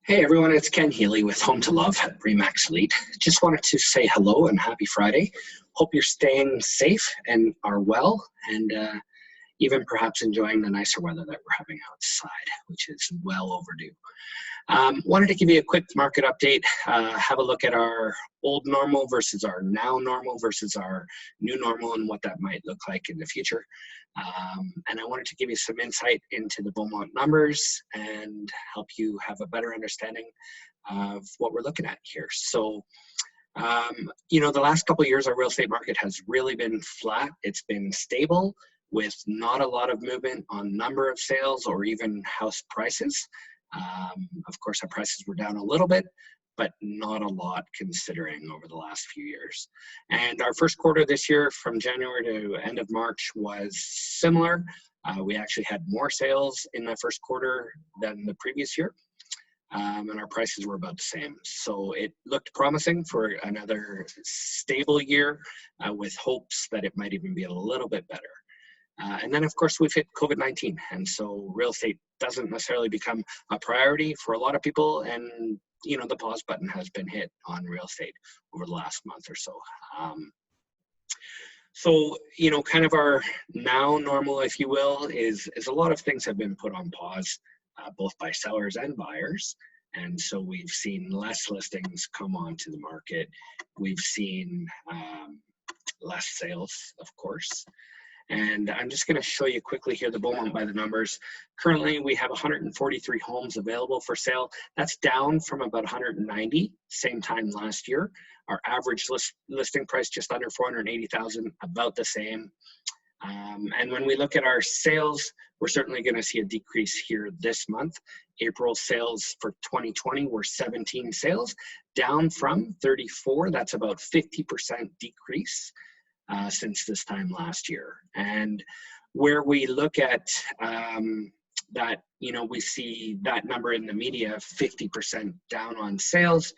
Hey everyone, it's Ken Healey with Home to Love at Remax Elite. Just wanted to say hello and happy Friday. Hope you're staying safe and are well, and even perhaps enjoying the nicer weather that we're having outside, which is well overdue. Wanted to give you a quick market update, have a look at our old normal versus our now normal versus our new normal and what that might look like in the future. And I wanted to give you some insight into the Beaumont numbers and help you have a better understanding of what we're looking at here. So, the last couple of years, our real estate market has really been flat. It's been stable with not a lot of movement on number of sales or even house prices. Of course, our prices were down a little bit, but not a lot considering over the last few years. And our first quarter this year from January to end of March was similar. We actually had more sales in the first quarter than the previous year. And our prices were about the same. So it looked promising for another stable year with hopes that it might even be a little bit better. And then, of course, we've hit COVID-19. And so real estate doesn't necessarily become a priority for a lot of people. And, the pause button has been hit on real estate over the last month or so. Kind of our now normal, if you will, is a lot of things have been put on pause, both by sellers and buyers. And so we've seen less listings come onto the market. We've seen less sales, of course. And I'm just going to show you quickly here the Beaumont by the numbers. Currently, we have 143 homes available for sale. That's down from about 190 same time last year. Our average listing price just under 480,000, about the same. And when we look at our sales, we're certainly going to see a decrease here this month. April sales for 2020 were 17 sales, down from 34. That's about 50% decrease. Since this time last year. And where we look at that, we see that number in the media, 50% down on sales.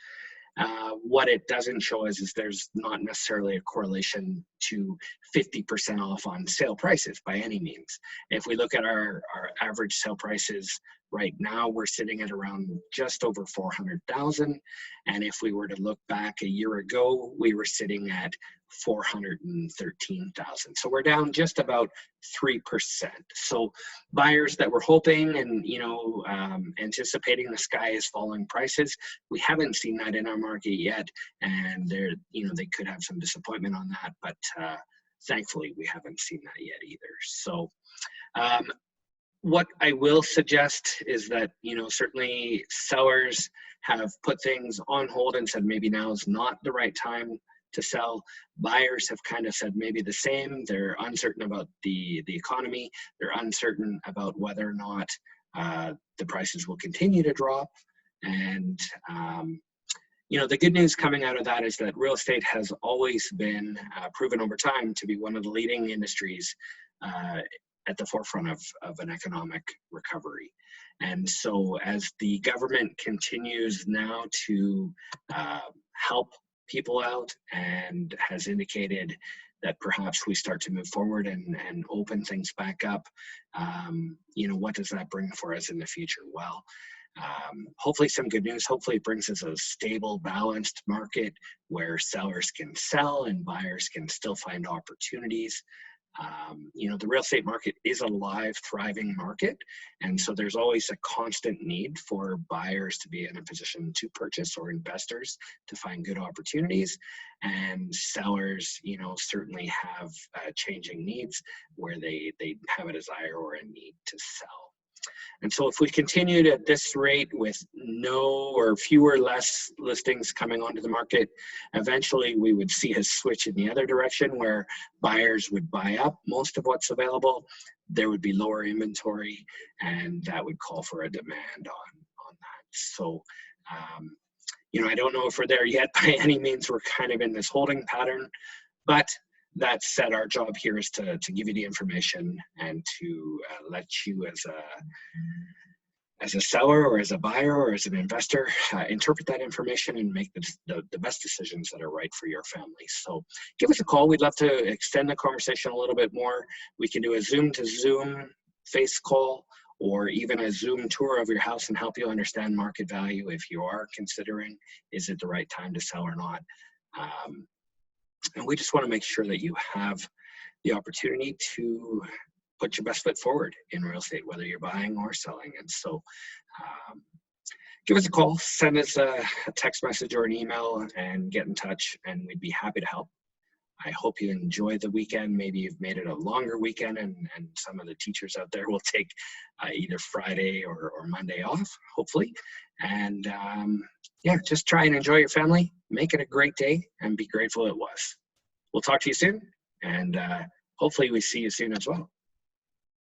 What it doesn't show us is there's not necessarily a correlation to 50% off on sale prices by any means. If we look at our average sale prices right now, we're sitting at around just over 400,000. And if we were to look back a year ago, we were sitting at 413,000. So we're down just about 3%. So buyers that were hoping and, anticipating the sky is falling prices, we haven't seen that in our market yet. And they could have some disappointment on that, but thankfully we haven't seen that yet either. So what I will suggest is that, certainly sellers have put things on hold and said maybe now is not the right time to sell. Buyers have kind of said maybe the same. They're uncertain about the economy. They're uncertain about whether or not the prices will continue to drop. And, the good news coming out of that is that real estate has always been proven over time to be one of the leading industries at the forefront of an economic recovery. And so as the government continues now to help people out and has indicated that perhaps we start to move forward and open things back up, what does that bring for us in the future? Well, hopefully some good news. Hopefully it brings us a stable, balanced market where sellers can sell and buyers can still find opportunities. The real estate market is a live, thriving market. And so there's always a constant need for buyers to be in a position to purchase or investors to find good opportunities. And sellers, certainly have changing needs where they have a desire or a need to sell. And so if we continued at this rate with no or fewer less listings coming onto the market, eventually we would see a switch in the other direction where buyers would buy up most of what's available. There would be lower inventory, and that would call for a demand on that. So, I don't know if we're there yet by any means. We're kind of in this holding pattern, but that said, our job here is to give you the information and to let you as a seller or as a buyer or as an investor interpret that information and make the best decisions that are right for your family. So give us a call. We'd love to extend the conversation a little bit more. We can do a Zoom to Zoom face call, or even a Zoom tour of your house and help you understand market value if you are considering, is it the right time to sell or not? And we just want to make sure that you have the opportunity to put your best foot forward in real estate, whether you're buying or selling. And so give us a call, send us a text message or an email, and get in touch, and we'd be happy to help. I hope you enjoy the weekend. Maybe you've made it a longer weekend, and some of the teachers out there will take either Friday or Monday off, hopefully. And yeah, just try and enjoy your family. Make it a great day and be grateful it was. We'll talk to you soon, and hopefully we see you soon as well.